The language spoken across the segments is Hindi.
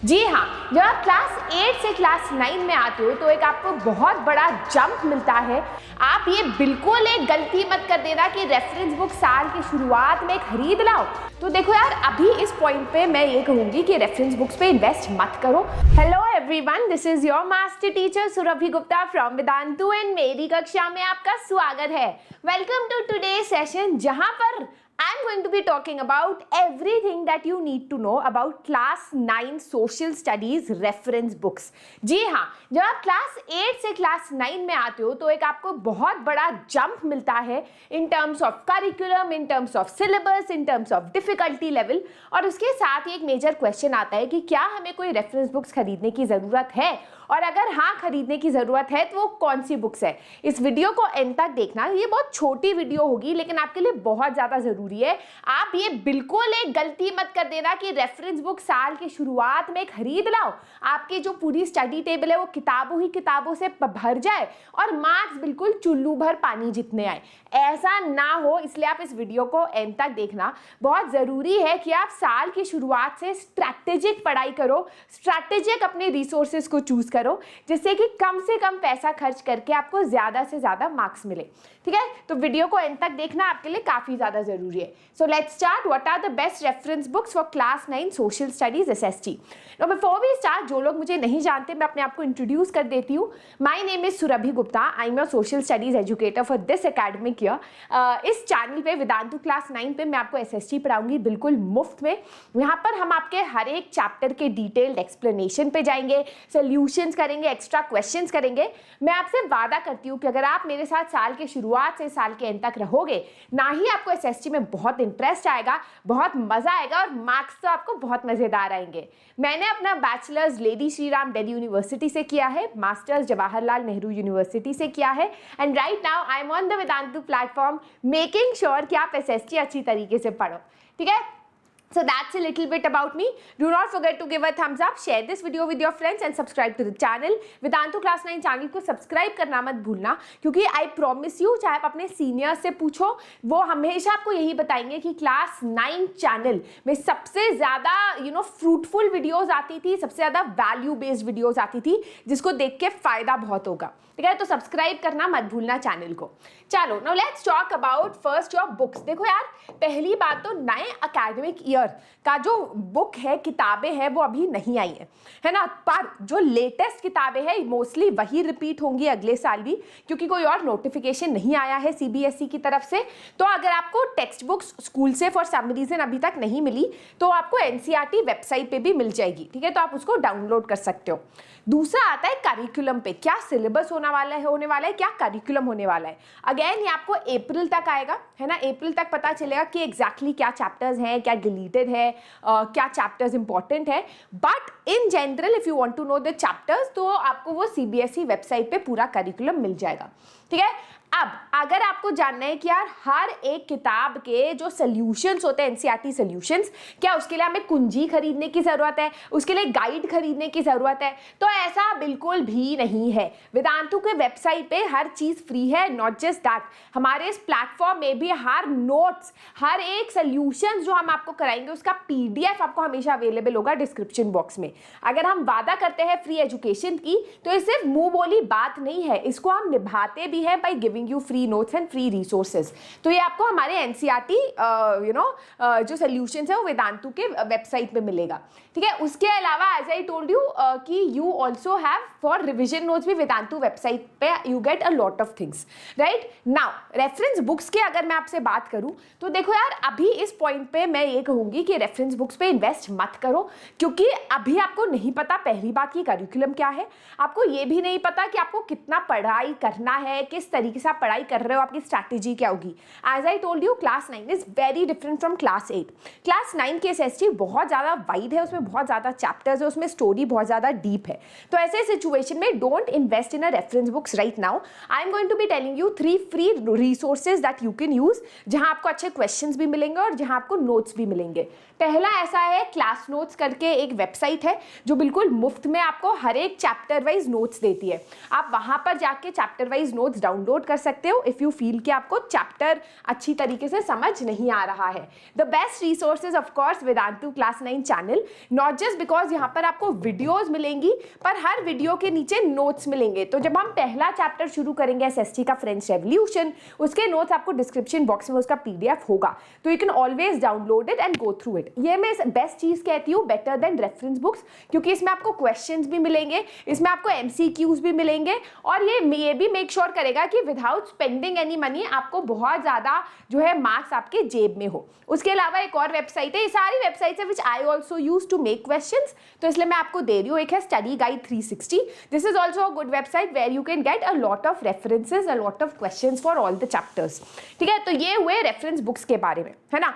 जी हाँ, जब आप क्लास 8 से क्लास 9 में आते हो तो एक आपको बहुत बड़ा जंप मिलता है। आप ये बिल्कुल एक गलती मत कर देना कि रेफरेंस बुक साल की शुरुआत में खरीद लाओ। तो देखो यार, अभी इस पॉइंट पे मैं ये कहूंगी कि रेफरेंस बुक्स पे इन्वेस्ट मत करो। Hello everyone, this is your master teacher Surabhi Gupta from Vedantu and मेरी कक्षा में आपका स्वागत है। वेलकम टू टुडे सेशन, जहां पर I'm going to be talking about everything that you need to know about class 9 social studies reference books। जी हाँ, जब आप क्लास 8 से क्लास 9 में आते हो तो एक आपको बहुत बड़ा जंप मिलता है in terms of curriculum, in terms of syllabus, in terms of difficulty level. और उसके साथ ही एक मेजर क्वेश्चन आता है कि क्या हमें कोई रेफरेंस बुक्स खरीदने की ज़रूरत है, और अगर हाँ खरीदने की ज़रूरत है तो वो कौन सी बुक्स है। इस वीडियो को एंड तक देखना। ये बहुत छोटी वीडियो होगी लेकिन आपके लिए बहुत ज़्यादा ज़रूरी है। आप ये बिल्कुल एक गलती मत कर देना कि रेफरेंस बुक साल की शुरुआत में खरीद लाओ, आपकी जो पूरी स्टडी टेबल है वो किताबों ही किताबों से भर जाए और मार्क्स बिल्कुल चुल्लू भर पानी जितने आए। ऐसा ना हो, इसलिए आप इस वीडियो को एंड तक देखना। बहुत ज़रूरी है कि आप साल की शुरुआत से स्ट्रैटेजिक पढ़ाई करो, स्ट्रैटेजिक अपने रिसोर्सेज को चूज करो, जिससे कि कम से कम पैसा खर्च करके आपको ज़्यादा से ज़्यादा मार्क्स मिले। ठीक है, तो वीडियो को एंड तक देखना आपके लिए काफ़ी ज़्यादा ज़रूरी है। So let's start. What are the best reference books for class 9 social studies SST. Now before we start, जो लोग मुझे नहीं जानते मैं अपने आप को इंट्रोड्यूस कर देती हूँ। My name is Surabhi Gupta. I am a social studies educator for this academic year. इस चैनल पे वेदांतु क्लास 9 पे मैं आपको एसएसटी पढ़ाऊंगी बिल्कुल मुफ्त में। यहाँ पर हम आपके हर एक चैप्टर के डिटेल्ड एक्सप्लेनेशन पे जाएंगे, सोल्यूशंस करेंगे, एक्स्ट्रा क्वेश्चंस करेंगे। मैं आपसे वादा करती हूँ कि अगर आप मेरे साथ साल के शुरुआत से साल के एंड तक रहोगे, ना ही आपको एसएसटी में बहुत इंटरेस्ट आएगा, बहुत मजा आएगा और मार्क्स तो आपको बहुत मजेदार आएंगे। मैंने अपना bachelors lady Shri Ram Delhi university से किया है, मास्टर्स जवाहरलाल नेहरू यूनिवर्सिटी से किया है, and right now I M on the Vedantu platform making sure कि आप एसएसटी अच्छी तरीके से पढ़ो। ठीक है, so that's a little bit about me. Do not forget to give a thumbs up, share this video with your friends and subscribe to the channel. Vedantu class 9 channel को सब्सक्राइब करना मत भूलना, क्योंकि आई प्रॉमिस यू, चाहे आप अपने सीनियर से पूछो, वो हमेशा आपको यही बताएंगे कि क्लास 9 चैनल में सबसे ज़्यादा फ्रूटफुल वीडियोस आती थी, सबसे ज़्यादा वैल्यू बेस्ड वीडियोस आती थी, जिसको देख के फ़ायदा बहुत होगा। ठीक है, तो सब्सक्राइब करना मत भूलना चैनल को। चलो, now let's talk about first your books. देखो यार, पहली बात तो नए एकेडमिक ईयर का जो बुक है, किताबें हैं, वो अभी नहीं आई है ना। पर जो लेटेस्ट किताबें हैं मोस्टली वही रिपीट होंगी अगले साल भी, क्योंकि कोई और नोटिफिकेशन नहीं आया है सीबीएसई की तरफ से। तो अगर आपको टेक्स्ट बुक्स स्कूल से फॉर सम रीजन अभी तक नहीं मिली तो आपको एनसीईआरटी वेबसाइट पे भी मिल जाएगी। ठीक है, तो आप उसको डाउनलोड कर सकते हो। दूसरा आता है करिकुलम पे, क्या सिलेबस होने वाला है, क्या करिकुलम होने वाला है। अगेन ये आपको अप्रैल तक आएगा, है ना। अप्रैल तक पता चलेगा कि एग्जैक्टली क्या चैप्टर्स हैं, क्या डिलीटेड है, क्या चैप्टर्स इंपॉर्टेंट है। But in general if you want to know the chapters, तो आपको वो सीबीएसई वेबसाइट पे पूरा करिकुलम मिल जाएगा। ठीक है, अब अगर आपको जानना है कि यार हर एक किताब के जो सोल्यूशंस होते हैं, एनसीईआरटी सोल्यूशंस, क्या उसके लिए हमें कुंजी खरीदने की ज़रूरत है, उसके लिए गाइड खरीदने की ज़रूरत है, तो ऐसा बिल्कुल भी नहीं है। वेदांतु के वेबसाइट पे हर चीज़ फ्री है। नॉट जस्ट दैट, हमारे इस प्लेटफॉर्म में भी हर नोट्स, हर एक सोल्यूशन जो हम आपको कराएंगे उसका पीडीएफ आपको हमेशा अवेलेबल होगा डिस्क्रिप्शन बॉक्स में। अगर हम वादा करते हैं फ्री एजुकेशन की, तो ये सिर्फ मुंह बोली बात नहीं है, इसको हम निभाते भी हैं by giving you free notes and free resources. तो ये आपको हमारे एनसीईआरटी जो सोल्यूशंस है वो वेदांतु के वेबसाइट पे मिलेगा। ठीक है, उसके अलावा एज आई टोल्ड यू कि you also have for revision notes भी वेदांतु वेबसाइट पे you get a lot of things. Right now, reference books की अगर मैं आपसे बात करूं तो देखो यार, अभी इस पॉइंट पे मैं ये कहूंगी कि रेफरेंस बुक्स पे इन्वेस्ट मत करो, क्योंकि अभी आपको नहीं पता पहली बात की करिकुलम क्या है, आपको ये भी नहीं पता कि आपको कितना पढ़ाई करना है, किस तरीके से आप पढ़ाई कर रहे हो, आपकी स्ट्रैटेजी क्या होगी। As I told you, class 9 is very different from class 8। Class 9 की एसएसटी बहुत ज़्यादा वाइड है, उसमें बहुत ज़्यादा चैप्टर्स है, उसमें स्टोरी बहुत ज़्यादा डीप है। तो ऐसे सिचुएशन में don't invest in a reference books right now. I am going to be telling you 3 free resources that you can use, जहां आपको अच्छे क्वेश्चंस भी मिलेंगे और जहां आपको नोट्स भी मिलेंगे। पहला ऐसा है क्लास नोट्स करके एक वेबसाइट है जो बिल्कुल मुफ्त में आपको हर एक चैप्टर वाइज नोट्स देती है। आप वहां पर जाके चैप्टर वाइज नोट्स डाउनलोड कर सकते हो इफ़ यू फील कि आपको चैप्टर अच्छी तरीके से समझ नहीं आ रहा है। The best resources of course Vedantu class 9 channel, not just because यहाँ पर आपको वीडियोज मिलेंगी पर हर वीडियो के नीचे नोट्स मिलेंगे। तो जब हम पहला चैप्टर शुरू करेंगे एसएसटी का फ्रेंच रेवोल्यूशन, उसके नोट्स आपको डिस्क्रिप्शन बॉक्स में उसका पीडीएफ होगा, तो you can always download it and go through it. ये मैं बेस्ट चीज कहती हूँ बेटर देन रेफरेंस बुक्स, क्योंकि इसमें आपको क्वेश्चंस भी मिलेंगे, इसमें आपको एमसीक्यूज भी मिलेंगे और ये भी मेक श्योर करेगा कि विदाउट स्पेंडिंग एनी मनी आपको बहुत ज्यादा जो है मार्क्स आपके जेब में हो। उसके अलावा एक और वेबसाइट है, ये सारी वेबसाइट्स है which I also use to make questions, तो इसलिए मैं आपको दे रही हूँ। एक है study guide 360, this is also a good website where you can get a lot of references, a lot of questions for all the chapters. ठीक है, तो ये हुए रेफरेंस बुक्स के बारे में, है ना।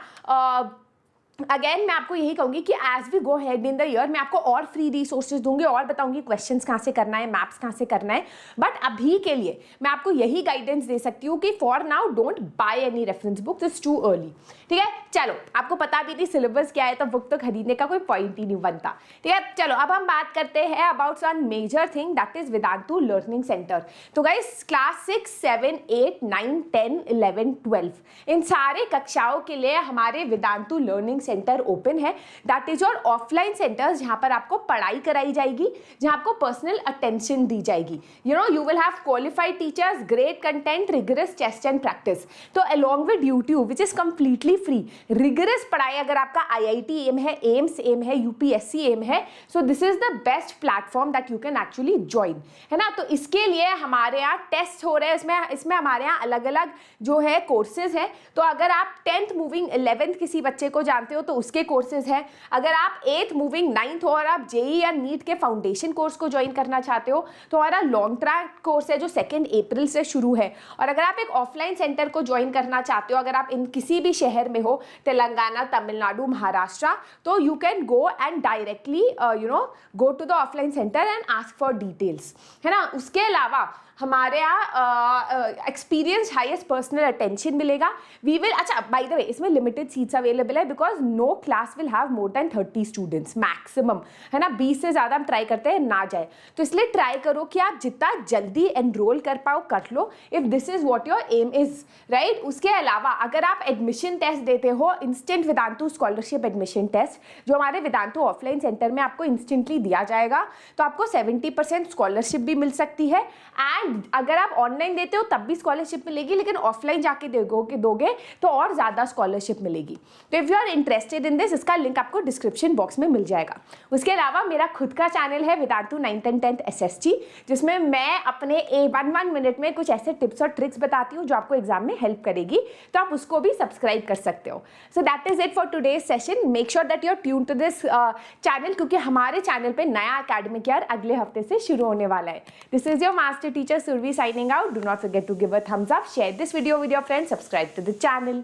अगेन मैं आपको यही कहूंगी कि as we go head in the year मैं आपको और फ्री रिसोर्सेज दूंगी और बताऊंगी क्वेश्चंस कहाँ से करना है, मैप्स कहाँ से करना है, बट अभी के लिए मैं आपको यही गाइडेंस दे सकती हूँ कि for now don't by any reference book, it's too early. ठीक है, चलो आपको पता भी नहीं सिलेबस क्या है तो बुक तो खरीदने का कोई पॉइंट ही नहीं बनता। ठीक है, चलो अब हम बात करते हैं about one major thing that is Vedantu learning centre. तो गाइस क्लास 6, 7, 8, 9, 10, 11, 12 इन सारे कक्षाओं के लिए हमारे वेदांतु लर्निंग सेंटर ओपन है। That is your offline centres जहां पर आपको पढ़ाई कराई जाएगी, जहां आपको पर्सनल अटेंशन दी जाएगी। You will have qualified teachers, great content, rigorous test and practice. तो along with YouTube which is completely free, rigorous पढ़ाई अगर आपका IIT एम है, एम्स एम है, UPSC एम है, so this is the best platform that you can actually join, है ना। तो इसके लिए हमारे यहाँ टेस्ट हो रहे हैं, इसमें हमारे यहाँ अलग अलग जो है कोर्सेज है। तो अगर आप 10th मूविंग 11th किसी बच्चे को जानते हो तो उसके कोर्सेज हैं। अगर आप 8th मूविंग 9th हो और आप JEE या नीट के फाउंडेशन कोर्स को ज्वाइन करना चाहते हो तो हमारा लॉन्ग ट्रैक कोर्स है जो 2 अप्रैल से शुरू है। और अगर आप एक ऑफलाइन सेंटर को ज्वाइन करना चाहते हो, अगर आप इन किसी भी शहर में हो, तेलंगाना, तमिलनाडु, महाराष्ट्र, तो you can go and directly go to the offline centre and ask for details, है ना। उसके अलावा हमारे यहाँ एक्सपीरियंस हाईएस्ट पर्सनल अटेंशन मिलेगा। वी विल, अच्छा बाय द वे इसमें लिमिटेड सीट्स अवेलेबल है because no class will have more than 30 students maximum, है ना। 20 से ज़्यादा हम ट्राई करते हैं ना जाए, तो इसलिए ट्राई करो कि आप जितना जल्दी एनरोल कर पाओ कर लो, if this is what your aim is, right. उसके अलावा अगर आप एडमिशन टेस्ट देते हो, instant Vedantu scholarship admission test जो हमारे वेदांतु ऑफलाइन सेंटर में आपको इंस्टेंटली दिया जाएगा, तो आपको 70% स्कॉलरशिप भी मिल सकती है। एंड अगर आप ऑनलाइन देते हो तब भी स्कॉलरशिप मिलेगी, लेकिन ऑफलाइन जाके दोगे तो और ज़्यादा स्कॉलरशिप मिलेगी। तो if you are interested in this, इसका लिंक आपको डिस्क्रिप्शन बॉक्स में मिल जाएगा। उसके अलावा मेरा खुद का चैनल है Vedantu 9th and 10th SST, जिसमें मैं अपने 1 मिनट में कुछ ऐसे टिप्स और ट्रिक्स बताती हूँ जो आपको एग्जाम में हेल्प करेगी, तो आप उसको भी सब्सक्राइब कर सकते हो। So that is it for today's session. Make sure that you are tune to this channel, क्योंकि हमारे चैनल पे नया एकेडमिक ईयर अगले हफ्ते से शुरू होने वाला है। This is your master teacher Survi signing out. Do not forget to give a thumbs up, share this video with your friends, subscribe to the channel.